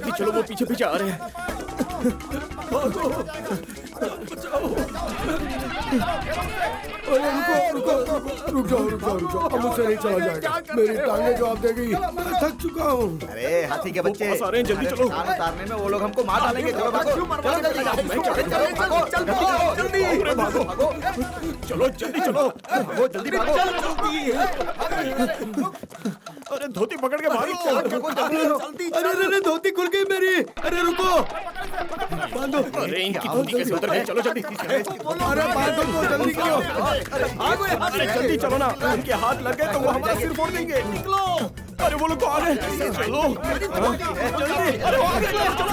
जल्दी चलो, वो पीछे पीछे आ रहे हैं। अरे रुक जाओ, अब मुझसे नहीं चला जाएगा। मेरी टांगे जवाब देगी, मैं थक चुका हूँ। अरे हाथी के बच्चे, पास आ रहे हैं, जल्दी चलो। उतारने में वो लोग हमको मार डालेंगे। चलो भागो, चलो जल्दी, चलो जल्दी चलो, जल्दी भागो। अरे धोती पकड़ के भागो। अरे धोती खुल गई मेरी। अरे रुको, बांधो। अरे इनकी धोती कैसे उतर गई? चलो जल्दी। अरे बांधो को, जल्दी करो। अरे जल्दी चलो ना, उनके हाथ लग गए तो वो हमारा सिर फोड़ देंगे। निकलो। अरे वो लोग तो आ गए। चलो जल्दी। अरे वो आ गए, चलो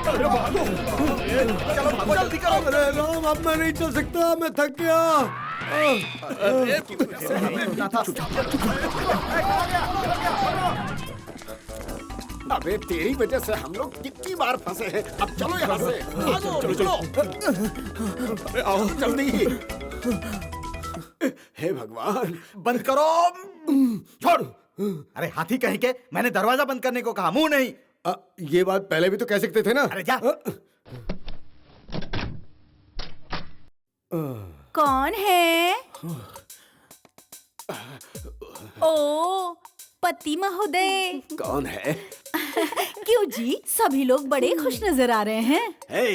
अरे भागो, चलो भागो, जल्दी करो। अरे राम, अब मैं नहीं चल सकता, मैं थक गया। अबे तेरी वजह से हम लोग कितनी बार फंसे हैं। अब चलो यहाँ से, चलो चलो। अरे आओ जल्दी। हे भगवान, बंद करो। छोड़। अरे हाथी कहीं के, मैंने दरवाजा बंद करने को कहा, मुंह नहीं। ये बात पहले भी तो कह सकते थे ना। अरे जा। कौन है? ओ पति महोदय। कौन है? क्यों जी, सभी लोग बड़े खुश नजर आ रहे हैं। हे,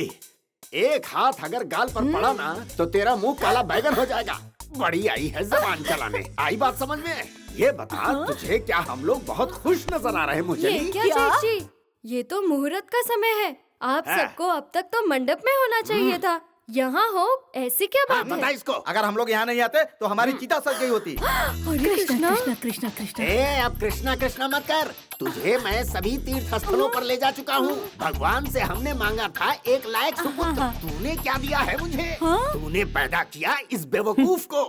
एक हाथ अगर गाल पर पड़ा ना तो तेरा मुंह काला बैगन हो जाएगा। बड़ी आई है जबान चलाने। आई बात समझ में? ये बता तुझे, क्या हम लोग बहुत खुश नजर आ रहे हैं मुझे? ये क्या सेठ जी? ये तो मुहूर्त का समय है। आप सबको अब तक तो मंडप में होना चाहिए था। यहाँ हो, ऐसी क्या बात बता है? इसको। अगर हम लोग यहाँ नहीं आते तो हमारी चीता सज गई होती। कृष्णा कृष्णा कृष्णा कृष्णा। ए, अब कृष्णा कृष्णा मत कर। तुझे मैं सभी तीर्थ स्थलों पर ले जा चुका हूँ। भगवान से हमने मांगा था एक लायक सुपुत्र। तूने क्या दिया है मुझे? तूने पैदा किया इस बेवकूफ को।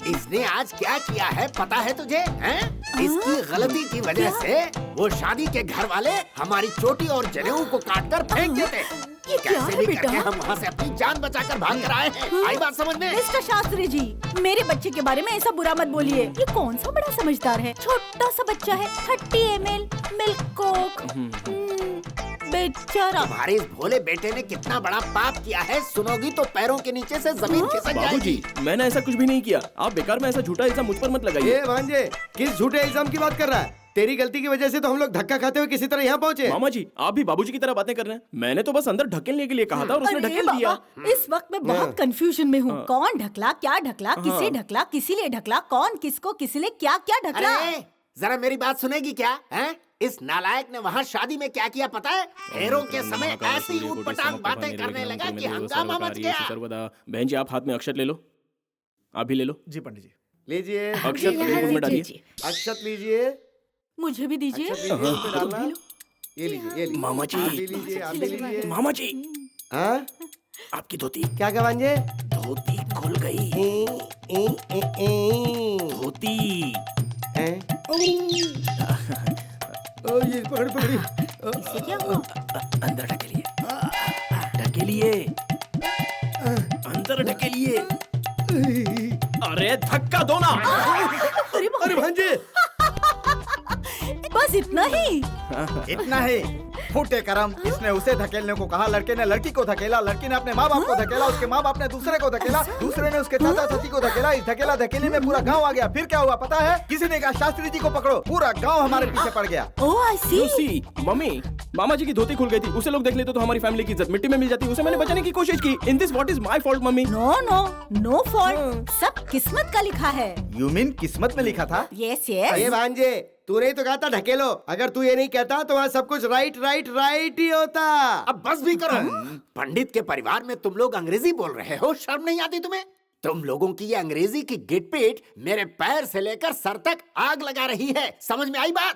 इसने आज क्या किया है पता है तुझे? हैं? इसकी गलती की वजह से वो शादी के घर वाले हमारी चोटी और जनेऊ को काट कर फेंक देते। ये क्या कैसे है भी बेटा? करके हम वहाँ से अपनी जान बचाकर भाग कर आए हैं। आई बात समझ में? मिस्टर शास्त्री जी, मेरे बच्चे के बारे में ऐसा बुरा मत बोलिए। ये कौन सा बड़ा समझदार है, छोटा सा बच्चा है। 30 ml मिल्क कोक। बेचारा। तुम्हारे इस भोले बेटे ने कितना बड़ा पाप किया है, सुनोगी तो पैरों के नीचे से जमीन खिसक बाबूजी, जाएगी। मैंने ऐसा कुछ भी नहीं किया। आप बेकार में ऐसा झूठा इल्जाम मुझ पर मत लगाइए। ये भांजे, किस झूठे इल्जाम की बात कर रहा है? तेरी गलती की वजह से तो हम लोग धक्का खाते हुए किसी तरह यहाँ पहुँचे। मामा जी, आप भी बाबूजी की तरह बातें कर रहे हैं। मैंने तो बस अंदर ढकेलने के लिए कहा था और उसने अरे ढकेल दिया। बाबा, इस वक्त मैं बहुत कंफ्यूजन में हूँ। कौन ढकला, क्या ढकला, किसे ढकला, किसी लिए ढकला, कौन किसको किसी लिए क्या क्या ढकला? अरे जरा मेरी बात सुनेगी क्या? हैं? इस नालायक ने वहाँ शादी में क्या किया पता है? फेरों के समय ऐसी ऊटपटांग बातें करने लगा कि हंगामा मच गया। बहन जी, आप हाथ में अक्षत ले लो। आप भी ले लो। जी पंडित जी। लीजिए अक्षत बिल्कुल में डालिए। अक्षत लीजिए। मुझे भी दीजिए। अक्षत लीजिए, उस पे डालना। ये लीजिए, ये लीजिए। मामा जी। आप भी लीजिए, आप भी लीजिए। मामा जी, हाँ? आपकी धोती क्या क्या भांजे? धोती खुल गई। धोती। ये पकड़ी। इससे क्या हुआ? अंदर ढकेलिए, ढकेलिए, अंदर ढकेलिए। अरे धक्का दो ना। अरे भांजे, बस इतना ही? इतना ही? फूटे करम, इसने उसे धकेलने को कहा, लड़के ने लड़की को धकेला, लड़की ने अपने माँ बाप को धकेला, उसके माँ बाप ने दूसरे को धकेला, दूसरे ने उसके चाचा चाची को धकेला। इस धकेला धकेली में पूरा गांव आ गया। फिर क्या हुआ पता है? किसी ने कहा शास्त्री जी को पकड़ो, पूरा गांव हमारे पीछे पड़ गया। ओह आई सी। लूसी, मम्मी, मामा जी की धोती खुल गई थी। उसे लोग देख लेते तो हमारी फैमिली की इज्जत मिट्टी में मिल जाती। उसे मैंने बचाने की कोशिश की। In this what is my fault mummy? No no no fault, सब किस्मत का लिखा है। यू मीन किस्मत में लिखा था? यस ये यस। भांजे, तूने ही तो कहा था ढकेलो। अगर तू ये नहीं कहता तो वहाँ सब कुछ राइट राइट राइट ही होता। अब बस भी करो। पंडित के परिवार में तुम लोग अंग्रेजी बोल रहे हो, शर्म नहीं आती तुम्हें? तुम लोगों की ये अंग्रेजी की गिटपिट मेरे पैर से लेकर सर तक आग लगा रही है। समझ में आई बात?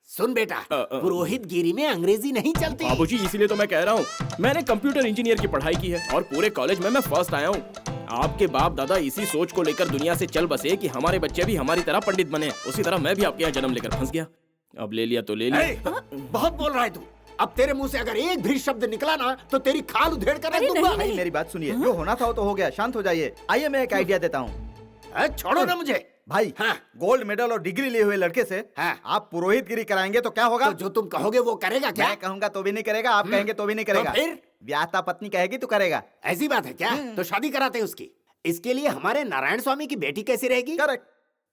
सुन बेटा, पुरोहित गिरी में अंग्रेजी नहीं चलती। बाबूजी, इसीलिए तो मैं कह रहा हूँ, मैंने कंप्यूटर इंजीनियर की पढ़ाई की है और पूरे कॉलेज में मैं फर्स्ट आया हूँ। आपके बाप दादा इसी सोच को लेकर दुनिया से चल बसे कि हमारे बच्चे भी हमारी तरह पंडित बने। उसी तरह मैं भी आपके यहाँ जन्म लेकर फंस गया। अब ले लिया तो ले लिया। बहुत बोल रहा है तू। अब तेरे मुंह से अगर एक भी शब्द निकला ना तो तेरी खाल उधेड़ कर रख दूंगा। भाई मेरी बात सुनिए, जो होना था वो तो हो गया, शांत हो जाइए। आइए मैं एक आइडिया देता हूँ। छोड़ो ना मुझे। भाई हाँ, गोल्ड मेडल और डिग्री लिए हुए लड़के से हाँ। आप पुरोहितगिरी कराएंगे तो क्या होगा? तो जो तुम कहोगे वो करेगा क्या? मैं कहूंगा तो भी नहीं करेगा, आप कहेंगे तो भी नहीं करेगा। तो फिर? व्याहता पत्नी कहेगी तो करेगा। ऐसी बात है क्या? तो शादी कराते हैं उसकी। इसके लिए हमारे नारायण स्वामी की बेटी कैसी रहेगी? करेक्ट।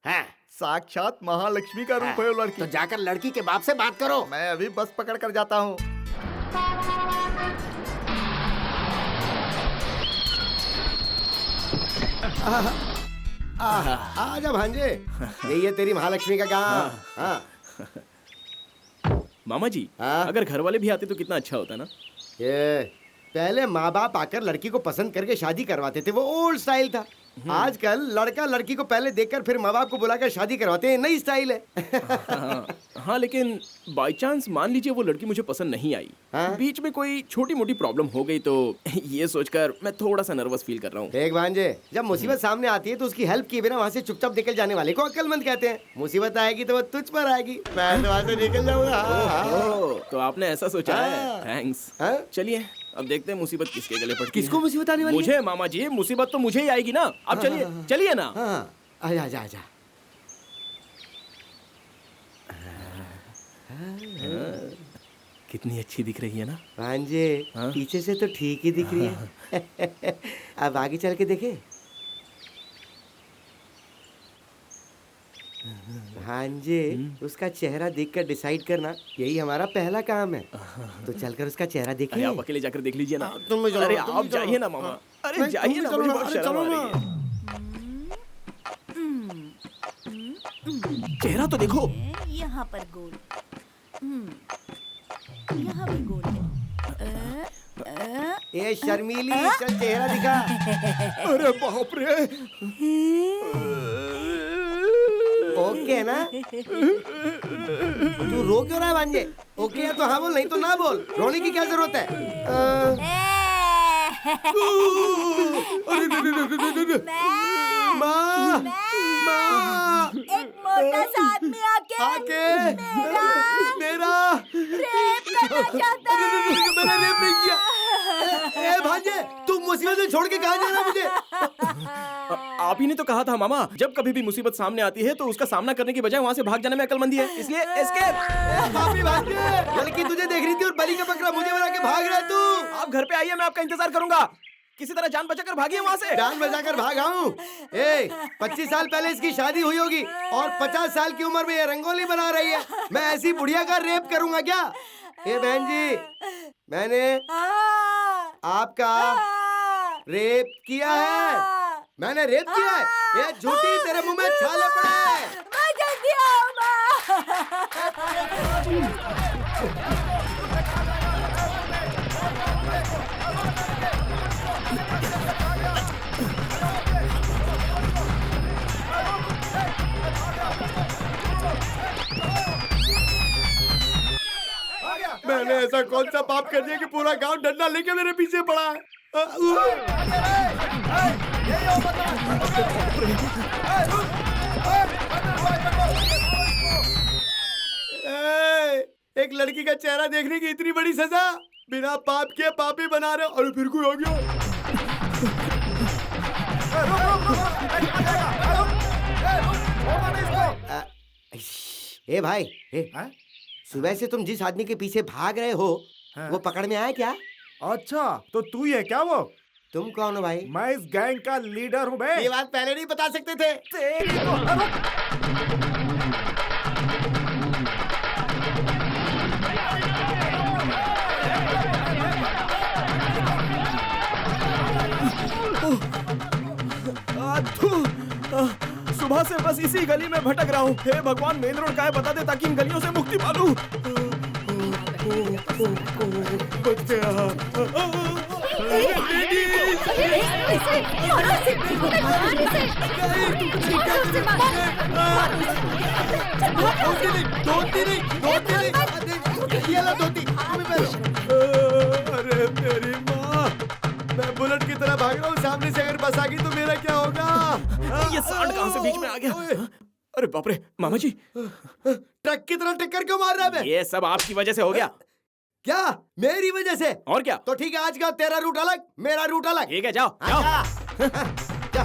हाँ, साक्षात महालक्ष्मी का रूप है वो लड़की। तो जाकर लड़की के बाप से बात करो। मैं अभी बस पकड़ कर जाता हूँ। आजा भांजे, यही है तेरी महालक्ष्मी का काम। हाँ मामा जी, हाँ? अगर घर वाले भी आते तो कितना अच्छा होता ना। ये पहले माँ बाप आकर लड़की को पसंद करके शादी करवाते थे, वो ओल्ड स्टाइल था। आजकल लड़का लड़की को पहले देखकर फिर माँ बाप को बुलाकर शादी करवाते हैं, नई स्टाइल है। हाँ, लेकिन बाय चांस मान लीजिए वो लड़की मुझे पसंद नहीं आई, हाँ? बीच में कोई छोटी मोटी प्रॉब्लम हो गई तो ये सोचकर मैं थोड़ा सा नर्वस फील कर रहा हूँ। देख भांजे, जब मुसीबत सामने आती है तो उसकी हेल्प किए बिना वहाँ से चुपचाप निकल जाने वाले को अक्लमंद कहते हैं। मुसीबत आएगी तो वो तुझ पर आएगी, मैं तो वहाँ से निकल जाऊंगा। ओह, तो आपने ऐसा सोचा है? थैंक्स। हाँ? चलिए अब देखते हैं मुसीबत किसके गले पड़ती है। किसको मुसीबत आने वाली है? मुझे मामा जी, मुसीबत तो मुझे ही आएगी ना। अब चलिए चलिए ना। हाँ, आजा आजा आजा। कितनी अच्छी दिख रही है ना भांजे, हाँ? पीछे से तो ठीक ही दिख रही है। अब आगे चल के देखे। भांजे, उसका चेहरा देखकर डिसाइड करना यही हमारा पहला काम है। तो चलकर उसका चेहरा अरे देखें। आप अकेले जाकर देख लीजिए ना। तुम भी चलो, अरे तुम आप भी चलो। जाइए ना मामा। अरे नहीं, जाइए तुम ना, भी मुझे चलो बहुत ना, शर्म चलो आ ना। रही है। चेहरा तो देखो। यहाँ पर गोल, यहाँ भी गोल है। ए शर्मीली, चल चेहरा दिखा। अरे बाप रे। ओके ना? तू रो क्यों रहा है भांजे? ओके है तो हाँ बोल, नहीं तो ना बोल। रोने की क्या जरूरत है? माँ, माँ, एक मोटा सा आदमी आके मेरा रेप करना चाहता है। मैंने रेप नहीं किया। ए भांजे, तुम मुसीबत में छोड़ के कहाँ जा रहा है मुझे? आप ही ने तो कहा था मामा, जब कभी भी मुसीबत सामने आती है तो उसका सामना करने की बजाय वहाँ से भाग जाने में अक्लमंदी है, इसलिए एस्केप। पापी भांजे, लड़की तुझे देख रही थी और बलि का बकरा मुझे बना के भाग रहा है तू। आप घर पे आइए, मैं आपका इंतजार करूंगा। किसी तरह जान बचाकर भागिए वहाँ से। जान बचाकर भागा हूँ। 25 साल पहले इसकी शादी हुई होगी और 50 साल की उम्र में ये रंगोली बना रही है। मैं ऐसी बुढ़िया का रेप करूंगा क्या? ए बहन जी, मैंने आपका रेप किया है। मैंने रेप किया है। ये झूठी, तेरे मुंह में छाले पड़े। मैं जल्दी मैंने ऐसा कौन सा पाप कर दिया कि पूरा गांव डंडा लेके मेरे पीछे पड़ा है? एक लड़की का चेहरा देखने की इतनी बड़ी सजा, बिना पाप के पापी बना रहे हो। अरे फिर कोई हो गया। ए भाई, सुबह से तुम जिस आदमी के पीछे भाग रहे हो वो पकड़ में आया क्या? अच्छा, तो तू ही है क्या वो? तुम कौन हो भाई? मैं इस गैंग का लीडर हूँ बे। ये बात पहले नहीं बता सकते थे। सुबह से बस इसी गली में भटक रहा हूँ। हे भगवान, मेन रोड कहाँ है बता दे ताकि इन गलियों से मुक्ति पालूं। बच गया। अरे मेरी माँ, मैं बुलेट की तरह भाग रहा हूँ। सामने से अगर बस आ गई तो मेरा क्या होगा? ये सांड कहाँ से बीच में आ गया? अरे बाप रे मामा जी, ट्रक की तरह टक्कर क्यों मार रहा है? ये सब आपकी वजह से हो गया। क्या मेरी वजह से? और क्या? तो ठीक है, आज का तेरा रूट अलग, मेरा रूट अलग। ठीक है, जाओ जाओ। जा।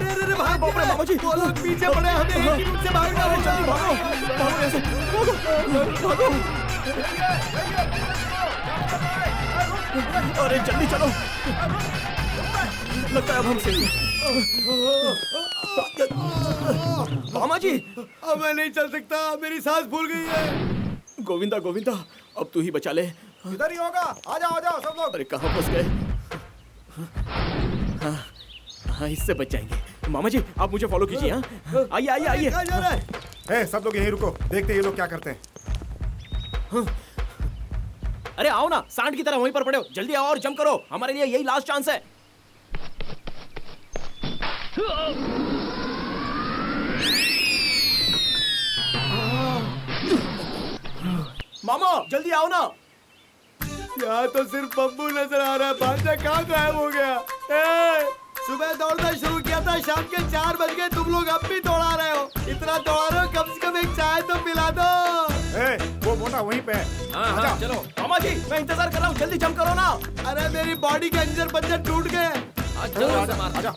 अरे अरे अरे भाग बाप रे, मामा जी। वो लोग पीछे पड़े, हमें एक ही रूट से भागना अरे होगा। जल्दी भागो, भागो यहाँ से, भागो, भागो। अरे जल्दी चलो, लगता है अब हम सही हैं। मामा जी, अब मैं नहीं चल सकता, मेरी सांस फूल गई है। गोविंदा गोविंदा, अब तू ही बचा ले। इधर ही होगा, आ जाओ सब लोग। अरे कहाँ फंस गए? हाँ हाँ, इससे बच जाएंगे। मामा जी आप मुझे फॉलो कीजिए। हाँ आइए आइए आइए। कहाँ जा रहा है? ए, सब लोग यहीं रुको, देखते ये लोग क्या करते हैं। अरे आओ ना, सांड की तरह वहीं पर पड़े हो, जल्दी आओ और जंप करो, हमारे लिए यही लास्ट चांस है। मामा जल्दी आओ ना। यहाँ तो सिर्फ बम्बू नजर आ रहा है, भांजा कहाँ गायब हो गया? सुबह दौड़ना शुरू किया था, शाम के 4 बज गए, तुम लोग अब भी दौड़ा रहे हो। इतना दौड़ा रहे हो, कम से कम एक चाय तो पिला दो। वो मोटा वहीं पे है। हाँ हाँ चलो। मामा जी मैं इंतजार कर रहा हूँ, जल्दी जंप करो ना। अरे मेरी बॉडी के अंजर पंजर टूट गए। चलो आजा,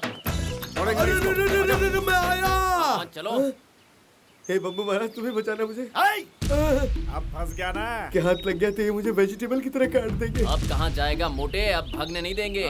दौड़ेंगे अरे इसको। मैं आया। चलो। हे बम्बू महाराज, तुम्हें बचाना मुझे। अब फंस गया ना। के हाथ लग गया तो ये मुझे वेजिटेबल की तरह काट देंगे। अब कहाँ जाएगा मोटे, अब भागने नहीं देंगे।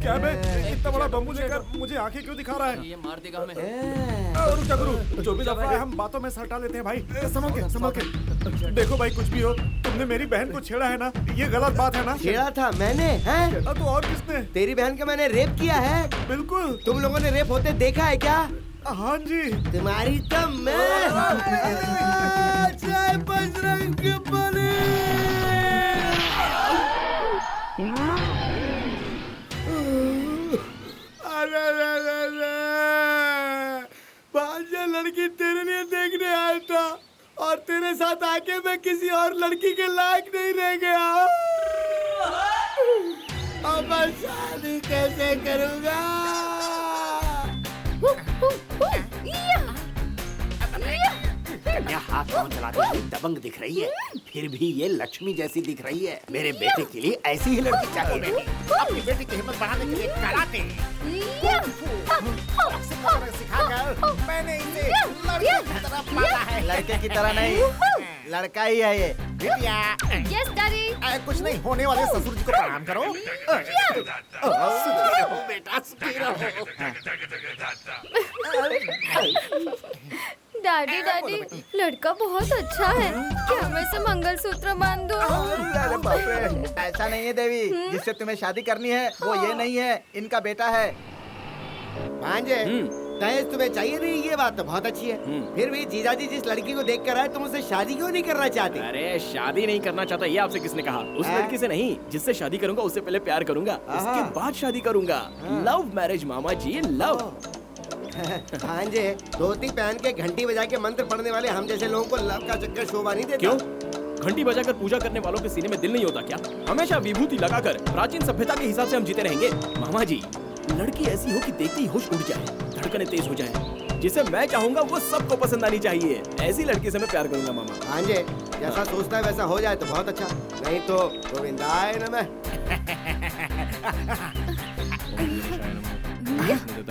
क्या मैं इतना बड़ा बम्बू लेकर मुझे आंखें क्यों दिखा रहा है? ये मार देगा हमें। रुक जा गुरु, जो भी दफा है हम बातों में सटा लेते हैं भाई। संभल के। देखो भाई, कुछ भी हो, तुमने मेरी बहन को छेड़ा है ना, ये गलत बात है ना? छेड़ा था मैंने, हैं? छेड़ा तो और किसने? तेरी बहन का मैंने रेप किया है। बिल्कुल। तुम लोगों ने रेप होते देखा है क्या? हाँ जी। तुम्हारी तो मैं। जय बजरंगबली। अरे भांजा, लड़की तेरे लिए देखने आया था और तेरे साथ आके मैं किसी और लड़की के लायक नहीं रह गया। अब मैं शादी कैसे करूंगा? कन्या हाथ पांव चलाती हुई दबंग दिख रही है, फिर भी ये लक्ष्मी जैसी दिख रही है। मेरे बेटे के लिए ऐसी ही लड़की चाहिए। अपनी बेटी की हिम्मत बढ़ाने के लिए कराटे, सिखाकर मैंने इसे लड़के की तरह पाला है। लड़के की तरह नहीं, लड़का ही है ये। बिटिया, यस डैडी। कुछ नहीं होने वाले ससुर जी को प्रणाम करो। सुखी रहो बेटा, सुखी रहो। डैडी डैडी, लड़का बहुत अच्छा है, क्या मैं इसे मंगलसूत्र बांध दूं? अरे बाप रे, ऐसा नहीं है देवी, जिससे तुम्हें शादी करनी है वो ये नहीं है, इनका बेटा है। भांजे, दहेज तुम्हें चाहिए नहीं, ये बात तो बहुत अच्छी है। फिर भी जीजाजी जिस लड़की को देख कर आए, तुम उससे शादी क्यों नहीं करना चाहते? अरे शादी नहीं करना चाहता ये आपसे किसने कहा? उस लड़की से नहीं, जिससे शादी करूंगा उससे पहले प्यार करूंगा, उसके बाद शादी करूंगा। लव मैरिज मामा जी, लव। भांजे, धोती पहन के घंटी बजा के मंत्र पढ़ने वाले हम जैसे लोगों को लव का चक्कर शोभा नहीं देता। क्यों? घंटी बजाकर पूजा करने वालों के सीने में दिल नहीं होता क्या? हमेशा विभूति लगाकर प्राचीन सभ्यता के हिसाब से हम जीते रहेंगे। मामा जी, लड़की ऐसी हो कि देखते ही होश उड़ जाए, धड़कनें तेज हो जाए, जिसे मैं चाहूंगा वो सबको पसंद आनी चाहिए। ऐसी लड़की से मैं प्यार करूंगा मामा। भांजे, जैसा सोचता है वैसा हो जाए तो बहुत अच्छा, नहीं तो गोविंदाय नमः।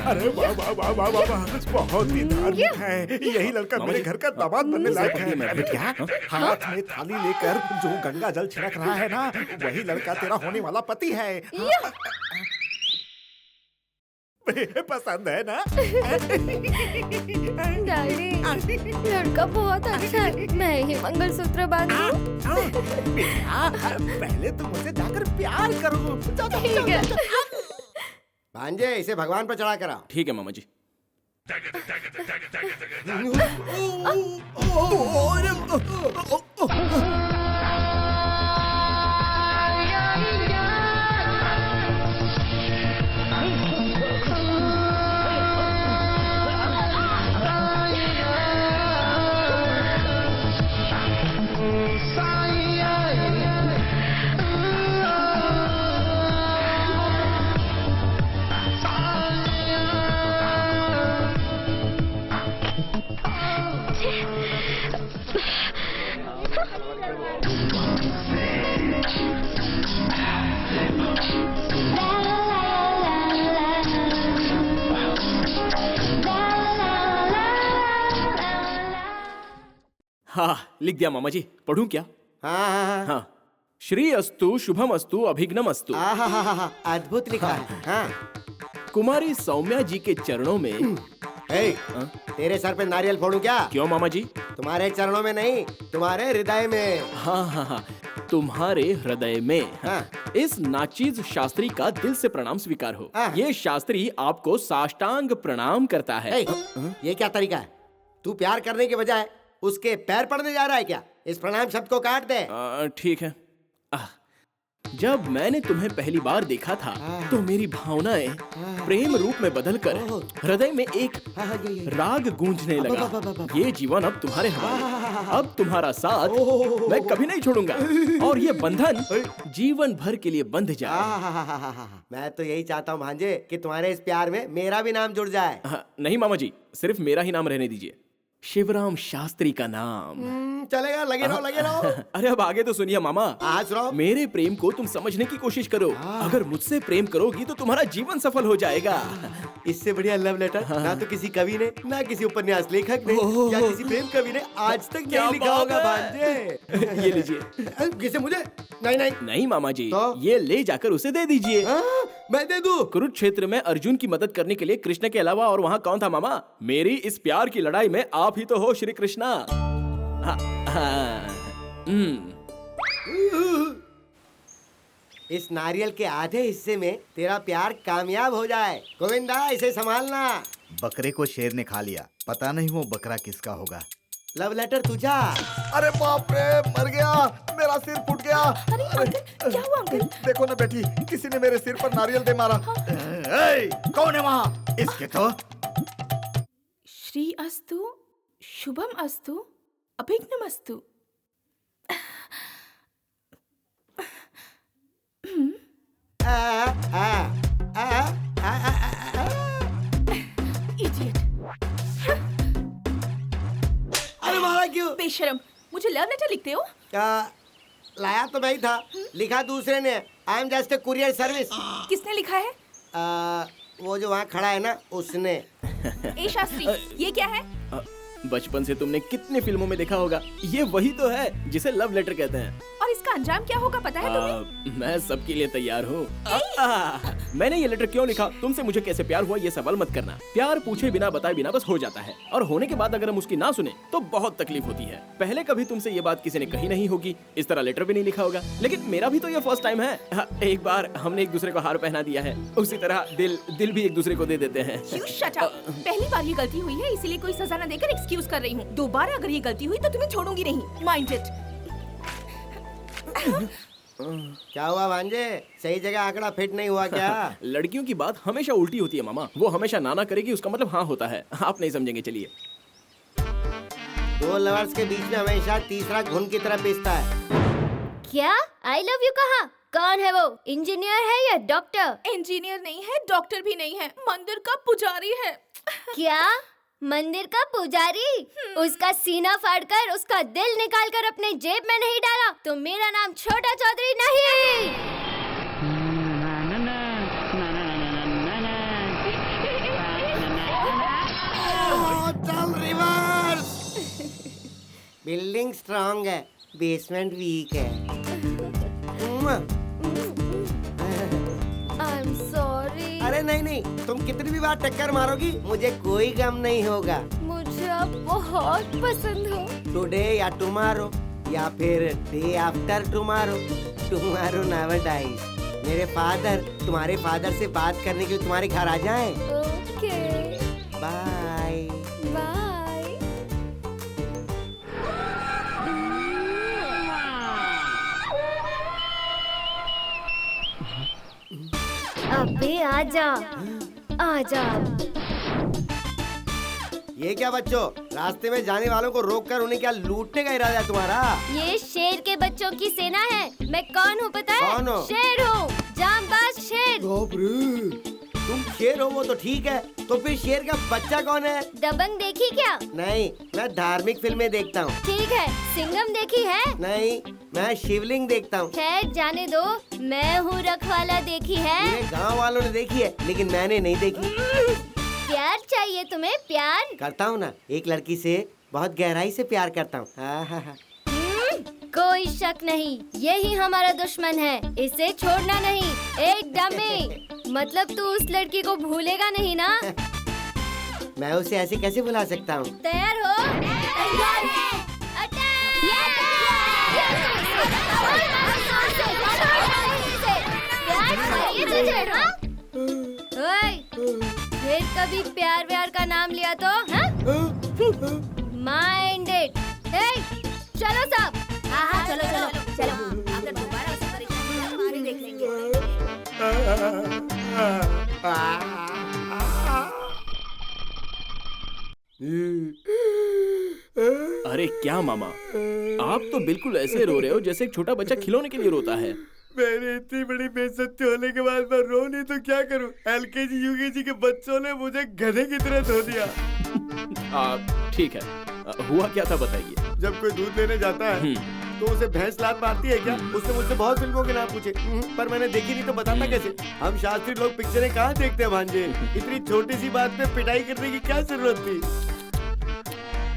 अरे वाह वाह वाह वाह वाह वाह, बहुत ही धार्मिक है। यही लड़का मेरे घर का दामाद बनने लायक है। बिटिया, हाथ में थाली लेकर जो गंगा जल छिड़क रहा है ना, वही लड़का तेरा होने वाला पति है। पसंद है ना? डैडी, लड़का बहुत अच्छा है, मैं ही मंगलसूत्र बांध दूं? बिटिया, पहले तुम मुझसे जाकर प्यार करो। ठीक है। भांजे, इसे भगवान पर चढ़ा करा। ठीक है मामा जी। हाँ लिख दिया मामा जी, पढ़ूं क्या? हाँ हाँ हाँ हाँ, श्री अस्तु शुभम अस्तु अभिघ्नम अस्तु। हाँ, अद्भुत लिखा है। हाँ कुमारी सौम्या जी के चरणों में। ए, तेरे सर पे नारियल फोड़ूं क्या? क्यों मामा जी? तुम्हारे चरणों में नहीं, तुम्हारे हृदय में। हाँ हाँ हाँ, तुम्हारे हृदय में। हाँ। इस नाचीज शास्त्री का दिल से प्रणाम स्वीकार हो। हाँ। ये शास्त्री आपको साष्टांग प्रणाम करता है। ए, ये क्या तरीका है? तू प्यार करने के बजाय उसके पैर पड़ने जा रहा है क्या? इस प्रणाम शब्द को काट दे। ठीक है। जब मैंने तुम्हें पहली बार देखा था तो मेरी भावनाएं प्रेम रूप में बदलकर हृदय में एक राग गूंजने लगा। ये जीवन अब तुम्हारे हवाले। अब तुम्हारा साथ मैं कभी नहीं छोड़ूंगा और ये बंधन जीवन भर के लिए बंध जाए। मैं तो यही चाहता हूँ भांजे कि तुम्हारे इस प्यार में मेरा भी नाम जुड़ जाए। नहीं मामा जी, सिर्फ मेरा ही नाम रहने दीजिए, शिवराम शास्त्री का नाम। चलेगा, लगे रहो लगे रहो। अरे अब आगे तो सुनिए मामा। आज रहो। मेरे प्रेम को तुम समझने की कोशिश करो। अगर मुझसे प्रेम करोगी तो तुम्हारा जीवन सफल हो जाएगा। इससे बढ़िया लव लेटर ना तो किसी कवि ने, ना किसी उपन्यास लेखक ने या किसी प्रेम कवि ने आज तक नहीं लिखा होगा भांजे। ये लीजिए। किसे? मुझे? नहीं नहीं नहीं मामा जी, तो? ये ले जाकर उसे दे दीजिए। मैं दे दूं? कुरुक्षेत्र में अर्जुन की मदद करने के लिए कृष्ण के अलावा और वहाँ कौन था मामा? मेरी इस प्यार की लड़ाई में आप ही तो हो श्री कृष्णा। इस नारियल के आधे हिस्से में तेरा प्यार कामयाब हो जाए। गोविंदा, इसे संभालना। बकरे को शेर ने खा लिया, पता नहीं वो बकरा किसका होगा। लव लेटर तुझा। अरे बाप रे, मर गया, मेरा सिर फूट गया। अरे अंकल, क्या हुआ अंकल? देखो ना बेटी, किसी ने मेरे सिर पर नारियल दे मारा। ए, कौन है वहाँ? इसके तो श्री अस्तु शुभम अस्तु अभिघ्नम अस्तु। इडियट। अरे मारा क्यों? बेशरम, मुझे लव लेटर लिखते हो? लाया तो नहीं था, लिखा दूसरे ने। I am just a courier service. किसने लिखा है? वो जो वहाँ खड़ा है ना, उसने। ए शास्त्री, ये क्या है? बचपन से तुमने कितनी फिल्मों में देखा होगा, ये वही तो है जिसे लव लेटर कहते हैं। और इसका अंजाम क्या होगा पता है तुम्हें? मैं सबके लिए तैयार हूँ। मैंने ये लेटर क्यों लिखा, तुमसे मुझे कैसे प्यार हुआ ये सवाल मत करना। प्यार पूछे बिना बताए बिना बस हो जाता है, और होने के बाद अगर हम उसकी ना सुने तो बहुत तकलीफ होती है। पहले कभी तुमसे ये बात किसी ने कही नहीं होगी, इस तरह लेटर भी नहीं लिखा होगा, लेकिन मेरा भी तो ये फर्स्ट टाइम है। एक बार हमने एक दूसरे को हार पहना दिया है, उसी तरह दिल भी एक दूसरे को दे देते हैं। You shut up. पहली बार ये गलती हुई है, इसीलिए कोई सजा न देकर एक्सक्यूज कर रही हूँ। दोबारा अगर ये गलती हुई तो तुम्हें छोड़ूंगी नहीं। Mind it. क्या हुआ भांजे? सही जगह आंकड़ा फिट नहीं हुआ क्या? लड़कियों की बात हमेशा उल्टी होती है मामा। वो हमेशा नाना करेगी, उसका मतलब हाँ होता है। आप नहीं समझेंगे, चलिए। दो लवर्स के बीच में हमेशा तीसरा घुन की तरह पिसता है। क्या? आई लव यू कहा? कौन है वो? इंजीनियर है या डॉक्टर? इंजीनियर नहीं है, डॉक्टर भी नहीं है, मंदिर का पुजारी है। क्या? मंदिर का पुजारी? उसका सीना फाड़कर उसका दिल निकालकर अपने जेब में नहीं डाला तो मेरा नाम छोटा चौधरी नहीं। चल रिवर्स। बिल्डिंग स्ट्रांग है, बेसमेंट वीक है। I am sorry. अरे नहीं नहीं, तुम कितनी भी बार टक्कर मारोगी मुझे कोई गम नहीं होगा। मुझे आप बहुत पसंद हो। टुडे या टुमारो या फिर day after tomorrow, tomorrow never dies. मेरे फादर तुम्हारे फादर से बात करने के लिए तुम्हारे घर आ जाएं। Okay, bye bye. अबे आजा, आजा। ये क्या बच्चों, रास्ते में जाने वालों को रोककर उन्हें क्या लूटने का इरादा है तुम्हारा? ये शेर के बच्चों की सेना है। मैं कौन हूँ पता है? कौन हो? शेर हूँ, जांबाज शेर। तुम शेर हो वो तो ठीक है, तो फिर शेर का बच्चा कौन है? दबंग देखी क्या? नहीं, मैं धार्मिक फिल्में देखता हूँ। ठीक है, सिंघम देखी है? नहीं, मैं शिवलिंग देखता हूँ। खैर जाने दो, मैं हूँ रखवाला देखी है? मेरे गांव वालों ने देखी है, लेकिन मैंने नहीं देखी। प्यार चाहिए तुम्हें? प्यार करता हूँ ना, एक लड़की से बहुत गहराई से प्यार करता हूँ। हाँ हाँ हाँ। कोई शक नहीं, यही हमारा दुश्मन है, इसे छोड़ना नहीं। एकदम ही। मतलब तू उस लड़की को भूलेगा नहीं ना? मैं उसे ऐसे कैसे भुला सकता हूँ? तैयार हो? तैयार है। फिर कभी प्यार व्यार का नाम लिया तो माइंड इट। चलो सब। हाँ चलो चलो चलो। अगर दोबारा उसे परेशान किया तो आगे देख लेंगे। अरे क्या मामा, आप तो बिल्कुल ऐसे रो रहे हो जैसे एक छोटा बच्चा खिलौने के लिए रोता है। मेरी इतनी बड़ी बेइज्जती होने के बाद मैं रो नहीं तो क्या करूं? LKG UKG के बच्चों ने मुझे गधे की तरह धो दिया। ठीक है, हुआ क्या था बताइए। जब कोई दूध लेने जाता है तो उसे भैंस लात मारती है क्या? उसने मुझसे बहुत फिल्मों के नाम पूछे, पर मैंने देखी नहीं तो बताता कैसे? हम शास्त्री लोग पिक्चरें कहाँ देखते हैं भांजे? इतनी छोटी सी बात पे पिटाई करने की क्या जरूरत थी?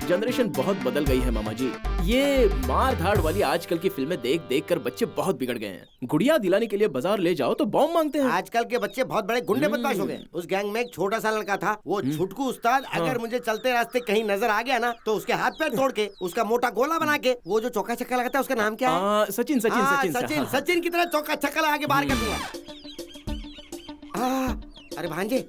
जनरेशन बहुत बदल गई है मामा जी। ये मार धाड़ वाली आजकल की फिल्में देख देख कर बच्चे बहुत बिगड़ गए हैं। गुड़िया दिलाने के लिए बाजार ले जाओ तो बॉम्ब मांगते हैं। आजकल के बच्चे बहुत बड़े गुंडे बदमाश हो गए। उस गैंग में एक छोटा सा लड़का था, वो छुटकू उस्ताद। अगर मुझे चलते रास्ते कहीं नजर आ गया ना तो उसके हाथ पैर तोड़ के, उसका मोटा गोला बना के, वो जो चौका छक्का लगाता है उसका नाम क्या है? सचिन सचिन हाँ, सचिन सचिन सचिन की तरह चौका छक्का लगा के बाहर कर दूंगा। अरे भांजे,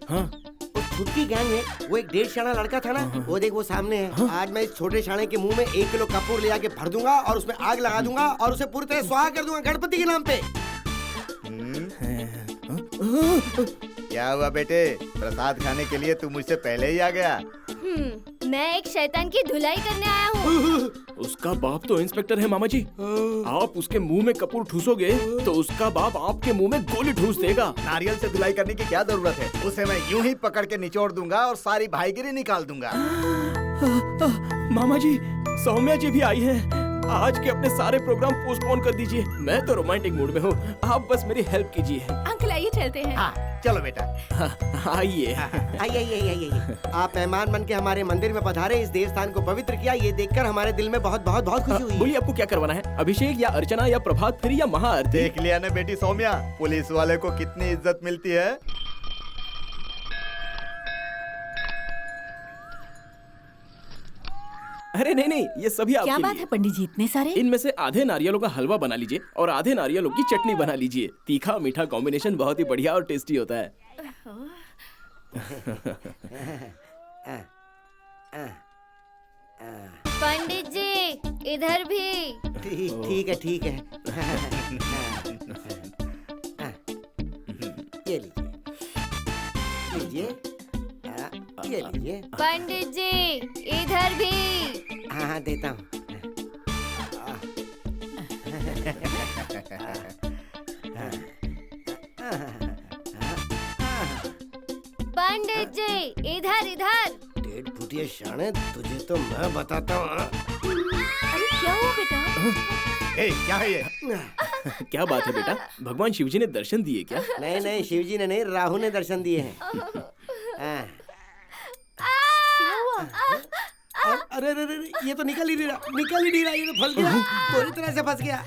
छुटकी गैंग में वो एक 1.5 शाना लड़का था ना, वो देख वो सामने है। आज मैं इस छोटे शाने के मुंह में 1 किलो कपूर ले आके भर दूंगा और उसमें आग लगा दूंगा और उसे पूरी तरह स्वाहा कर दूंगा गणपति के नाम पे। क्या हुआ बेटे, प्रसाद खाने के लिए तू मुझसे पहले ही आ गया? मैं एक शैतान की धुलाई करने आया हूँ। उसका बाप तो इंस्पेक्टर है मामा जी। आप उसके मुंह में कपूर ठूसोगे तो उसका बाप आपके मुंह में गोली ठूस देगा। नारियल से धुलाई करने की क्या जरूरत है? उसे मैं यूं ही पकड़ के निचोड़ दूंगा और सारी भाईगिरी निकाल दूंगा। मामा जी, सौम्या जी भी आई है। आज के अपने सारे प्रोग्राम पोस्टपोन कर दीजिए। मैं तो रोमांटिक मूड में हूँ, आप बस मेरी हेल्प कीजिए। अंकल आइए चलते हैं। हाँ चलो बेटा। आइए। आइए। आप मेहमान बन के हमारे मंदिर में पधारे, इस देवस्थान को पवित्र किया, ये देखकर हमारे दिल में बहुत बहुत बहुत खुशी हुई। बोलिए आपको क्या करवाना है? अभिषेक या अर्चना या प्रभात फेरी या महाआरती? देख लिया ना बेटी सौम्या, पुलिस वाले को कितनी इज्जत मिलती है। अरे नहीं, ये सभी आपके क्या बात लिए। है पंडित जी, इतने सारे? इनमें से आधे नारियलों का हलवा बना लीजिए और आधे नारियलों की चटनी बना लीजिए। तीखा मीठा कॉम्बिनेशन बहुत ही बढ़िया और टेस्टी होता है। पंडित जी इधर भी। ठीक है। ये लीजिए। ये लीजिए। पंडित जी इधर भी। हाँ देता हूँ। पंडित जी इधर। 1.5 फुटिया शाने, तुझे तो मैं बताता हूँ। अरे क्या हुआ बेटा? ए, क्या है ये? क्या बात है बेटा, भगवान शिवजी ने दर्शन दिए क्या? नहीं, शिवजी ने नहीं, राहु ने दर्शन दिए हैं। क्या हुआ? अरे, ये तो निकल ही नहीं रहा, ये तो फंस गया, पूरी तरह से फंस गया।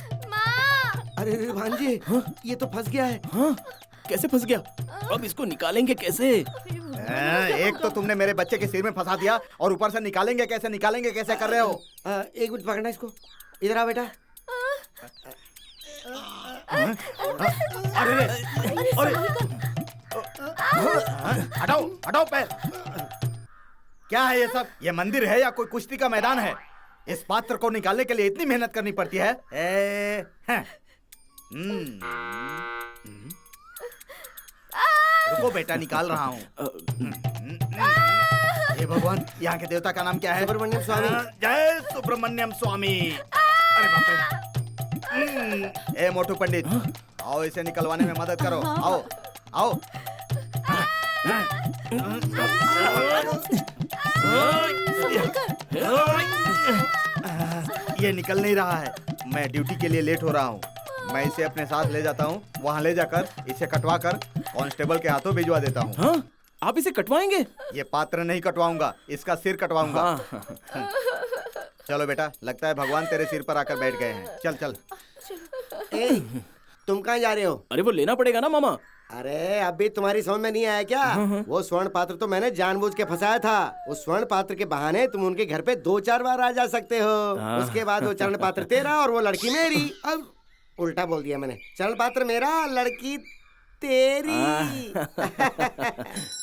अरे भांजे, ये तो फंस गया है। हाँ, कैसे फंस गया? अब इसको निकालेंगे कैसे? एक तो तुमने मेरे बच्चे के सिर में फंसा दिया और ऊपर से निकालेंगे कैसे कर रहे हो? 1 मिनट पकड़ना इसको। इधर आ बेटा। अरे हटाओ पैर। क्या है ये सब? ये मंदिर है या कोई कुश्ती का मैदान है? इस पात्र को निकालने के लिए इतनी मेहनत करनी पड़ती है। रुको बेटा, निकाल रहा हूँ। हे भगवान, यहाँ के देवता का नाम क्या है? सुब्रमण्यम स्वामी। जय सुब्रमण्यम स्वामी। अरे बाप रे। ए मोटू पंडित, आओ इसे निकलवाने में मदद करो। आओ। ये निकल नहीं रहा है। मैं ड्यूटी के लिए लेट हो रहा हूँ। मैं इसे अपने साथ ले जाता हूँ, वहाँ ले जाकर इसे कटवा कर कांस्टेबल के हाथों भिजवा देता हूँ। हाँ? आप इसे कटवाएंगे? ये पात्र नहीं कटवाऊंगा, इसका सिर कटवाऊंगा। हाँ। चलो बेटा, लगता है भगवान तेरे सिर पर आकर बैठ गए हैं। चल चल। ए, तुम कहाँ जा रहे हो? अरे वो लेना पड़ेगा ना मामा। अरे अभी तुम्हारी समझ में नहीं आया क्या? वो स्वर्ण पात्र तो मैंने जानबूझ के फंसाया था। उस स्वर्ण पात्र के बहाने तुम उनके घर पे 2-4 बार आ जा सकते हो। उसके बाद वो चरण पात्र तेरा और वो लड़की मेरी। अब उल्टा बोल दिया मैंने, चरण पात्र मेरा, लड़की तेरी।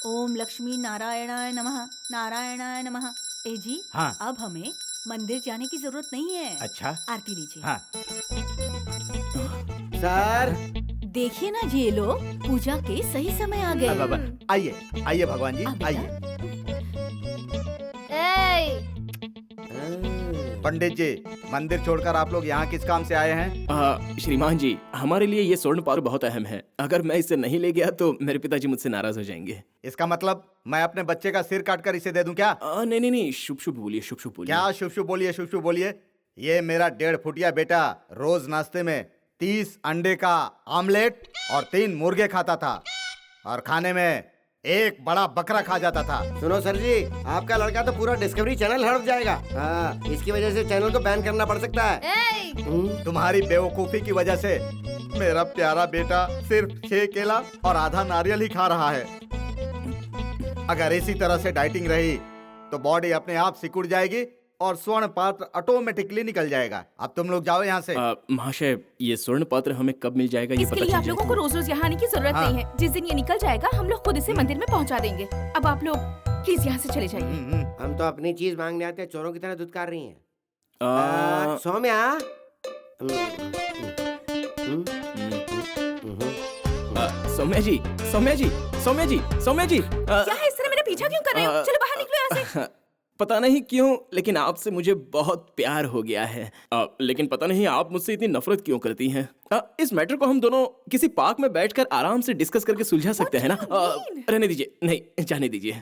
ओम लक्ष्मी नारायणाय नमः, नारायणाय नमः। ए जी, हाँ। अब हमें मंदिर जाने की जरूरत नहीं है। अच्छा। आरती लीजिए। हाँ। सर देखिए ना जी, ये लोग पूजा के सही समय आ गए। आइए आइए भगवान जी, अब आइए। ए, पंडित जी, मंदिर छोड़कर आप लोग यहाँ किस काम से आए हैं? श्रीमान जी, हमारे लिए ये स्वर्ण पात्र बहुत अहम है। अगर मैं इसे नहीं ले गया तो मेरे पिताजी मुझसे नाराज हो जाएंगे। इसका मतलब मैं अपने बच्चे का सिर काट कर इसे दे दूं क्या? नहीं नहीं नहीं, शुभ शुभ बोलिए, शुभ शुभ बोलिए। क्या शुभ शुभ बोलिए, शुभ शुभ बोलिए? ये मेरा 1.5 फुटिया बेटा रोज नाश्ते में 30 अंडे का आमलेट और 3 मुर्गे खाता था, और खाने में 1 बड़ा बकरा खा जाता था। सुनो सर जी, आपका लड़का तो पूरा डिस्कवरी चैनल हड़प जाएगा। हाँ, इसकी वजह से चैनल को बैन करना पड़ सकता है। तुम्हारी बेवकूफी की वजह से मेरा प्यारा बेटा सिर्फ 6 केला और आधा नारियल ही खा रहा है। अगर इसी तरह से डाइटिंग रही तो बॉडी अपने आप सिकुड़ जाएगी और स्वर्ण पात्र ऑटोमेटिकली निकल जाएगा। अब तुम लोग जाओ यहाँ से। महाशय, ये स्वर्ण पात्र हमें कब मिल जाएगा ये इसके पता लिए चल आप लोगों जाए। को रोज रोज यहाँ आने की जरूरत हाँ। नहीं है। जिस दिन ये निकल जाएगा हम लोग खुद इसे मंदिर में पहुँचा देंगे। अब आप लोग प्लीज यहाँ से चले जाइए। हम तो अपनी चीज मांगने आते हैं, चोरों की तरह धुतकार रही हैं। सौम्या, सौम्या जी, सौम्या जी, सौम्या जी, सौम्या जी, क्या है, इस तरह मेरा पीछा क्यों कर रहे हो? चलो बाहर निकलो यहाँ से। पता नहीं क्यों लेकिन आपसे मुझे बहुत प्यार हो गया है। लेकिन पता नहीं आप मुझसे इतनी नफरत क्यों करती हैं। इस मैटर को हम दोनों किसी पार्क में बैठकर आराम से डिस्कस करके सुलझा सकते हैं ना। रहने दीजिए, नहीं जाने दीजिए।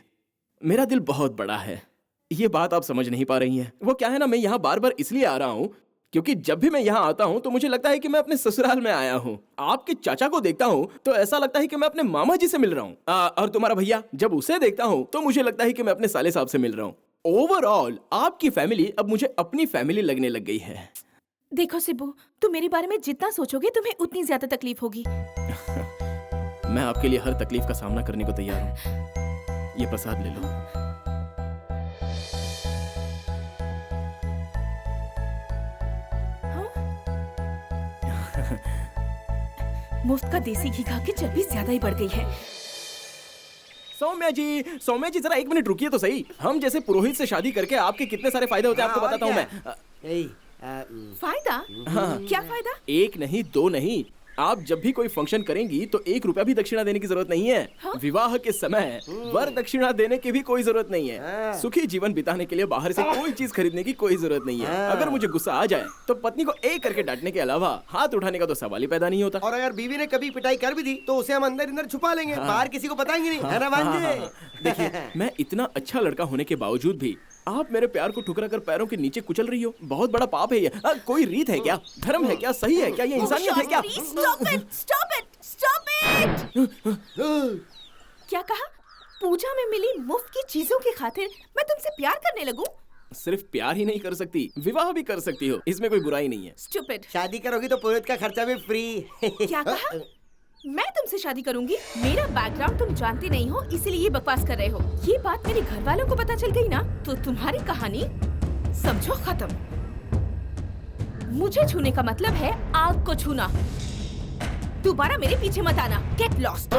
मेरा दिल बहुत बड़ा है, ये बात आप समझ नहीं पा रही हैं। वो क्या है ना, मैं यहाँ बार बार इसलिए आ रहा हूँ क्योंकि जब भी मैं यहाँ आता हूँ तो मुझे लगता है कि मैं अपने ससुराल में आया हूँ। आपके चाचा को देखता हूँ तो ऐसा लगता है कि मैं अपने मामा जी से मिल रहा हूँ। और तुम्हारा भैया, जब उसे देखता हूँ तो मुझे लगता है कि मैं अपने साले साहब से मिल रहा हूँ। ओवरऑल आपकी फैमिली अब मुझे अपनी फैमिली लगने लग गई है। देखो सिब्बू, तुम मेरे बारे में जितना सोचोगे तुम्हें उतनी ज्यादा तकलीफ होगी। मैं आपके लिए हर तकलीफ का सामना करने को तैयार हूँ। ये प्रसाद ले लो। मुफ्त का देसी घी खा के चर्बी ज्यादा ही बढ़ गई है। सौम्या जी, सौम्या जी, जरा 1 मिनट रुकिए तो सही। हम जैसे पुरोहित से शादी करके आपके कितने सारे फायदे होते हैं आपको बताता हूँ मैं। फायदा? क्या फायदा? 1 नहीं 2 नहीं, आप जब भी कोई फंक्शन करेंगी तो 1 रुपया भी दक्षिणा देने की जरूरत नहीं है। विवाह के समय वर दक्षिणा देने की भी कोई जरूरत नहीं है। सुखी जीवन बिताने के लिए बाहर से कोई चीज खरीदने की कोई जरूरत नहीं है। अगर मुझे गुस्सा आ जाए तो पत्नी को एक करके डांटने के अलावा हाथ उठाने का तो सवाल ही पैदा नहीं होता। और अगर बीवी ने कभी पिटाई कर भी दी तो उसे हम अंदर अंदर छुपा लेंगे, बाहर किसी को बताएंगे नहीं, है ना भांजे? देखिए, मैं इतना अच्छा लड़का होने के बावजूद भी आप मेरे प्यार को ठुकरा कर पैरों के नीचे कुचल रही हो। बहुत बड़ा पाप है ये। कोई रीत है क्या, धर्म है क्या, सही है क्या, ये इंसानियत है क्या? Stop it! Stop it! Stop it! क्या कहा? पूजा में मिली मुफ्त की चीजों की खातिर मैं तुमसे प्यार करने लगूं? सिर्फ प्यार ही नहीं कर सकती, विवाह भी कर सकती हो, इसमें कोई बुराई नहीं है। Stupid! शादी करोगी तो पुरोहित का खर्चा भी फ्री। क्या कहा? मैं तुमसे शादी करूंगी? मेरा बैकग्राउंड तुम जानती नहीं हो, इसीलिए ये बकवास कर रहे हो। ये बात मेरे घर वालों को पता चल गई ना तो तुम्हारी कहानी समझो खत्म। मुझे छूने का मतलब है आग को छूना। दोबारा मेरे पीछे मत आना। Get lost.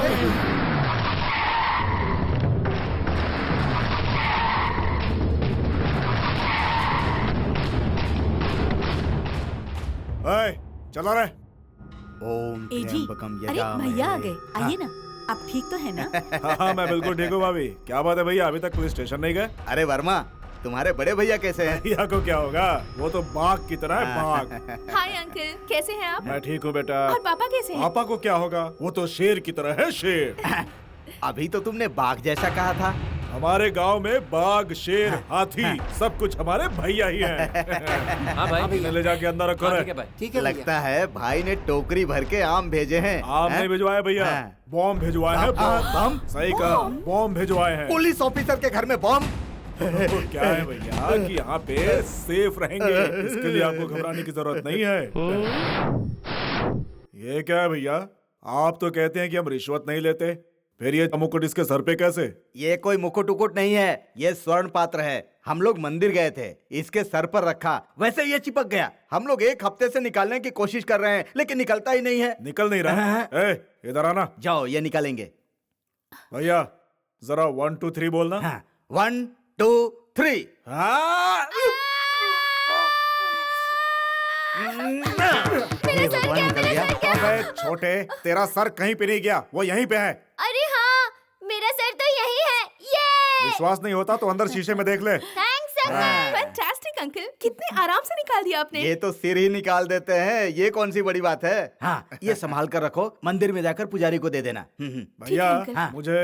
चलो रे। ओम ए जी, त्र्यंबकम अरे यजामहे। भैया आ गए, आइए ना। आप ठीक तो है ना? हाँ मैं बिल्कुल ठीक हूँ भाभी। क्या बात है भैया, अभी तक पुलिस स्टेशन नहीं गए? अरे वर्मा, तुम्हारे बड़े भैया कैसे हैं? भैया को क्या होगा, वो तो बाघ की तरह है, बाघ। हाय अंकल, कैसे हैं आप? मैं ठीक हूँ बेटा। और पापा कैसे हैं? पापा को क्या होगा, वो तो शेर की तरह है, शेर। अभी तो तुमने बाघ जैसा कहा था। हमारे गांव में बाघ, शेर, हाथी सब कुछ हमारे भैया ही हैं। हाँ भाई इन्हें ले जाके अंदर रखो रे। ठीक है भाई। ठीक है लगता है भाई ने टोकरी भर के आम भेजे हैं। आम नहीं भिजवाए भैया, हाँ। बॉम्ब भिजवाए हैं। बम? सही कहा, बॉम्ब भिजवाए हैं। पुलिस ऑफिसर के घर में बम? तो क्या है भैया कि यहाँ पे सेफ रहेंगे, इसके लिए आपको घबराने की जरूरत नहीं है। ये क्या है भैया, आप तो कहते हैं कि हम रिश्वत नहीं लेते, फिर ये मुकुट इसके सर पे कैसे? ये कोई मुकुट उकुट नहीं है, ये स्वर्ण पात्र है। हम लोग मंदिर गए थे, इसके सर पर रखा, वैसे ये चिपक गया। हम लोग 1 हफ्ते से निकालने की कोशिश कर रहे हैं, लेकिन निकलता ही नहीं है। निकल नहीं रहा। ए, इधर आना। जाओ, ये निकालेंगे। भैया जरा 1 2 3 बोलना। 1 2 3। हाँ। अबे छोटे, तेरा सर कहीं पे नहीं गया, वो यहीं पे है। अरे हाँ, मेरा सर तो यही है। ये विश्वास नहीं होता तो अंदर शीशे में देख ले। Thanks uncle. फैंटास्टिक अंकल, कितने आराम से निकाल दिया आपने। ये तो सिर ही निकाल देते हैं, ये कौन सी बड़ी बात है। हाँ, ये संभाल कर रखो, मंदिर में जाकर पुजारी को दे देना। भैया अंकल। हाँ। मुझे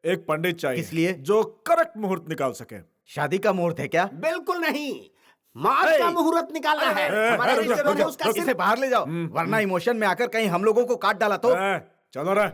एक पंडित चाहिए। किस लिए? जो करेक्ट मुहूर्त निकाल सके। शादी का मुहूर्त है क्या? बिल्कुल नहीं, मौत का मुहूर्त निकालना है। हमारे रुक जा, रिश्तेदारों ने रुक जा, उसका इसे बाहर ले जाओ, वरना इमोशन में आकर कहीं हम लोगों को काट डाला तो। चलो रे।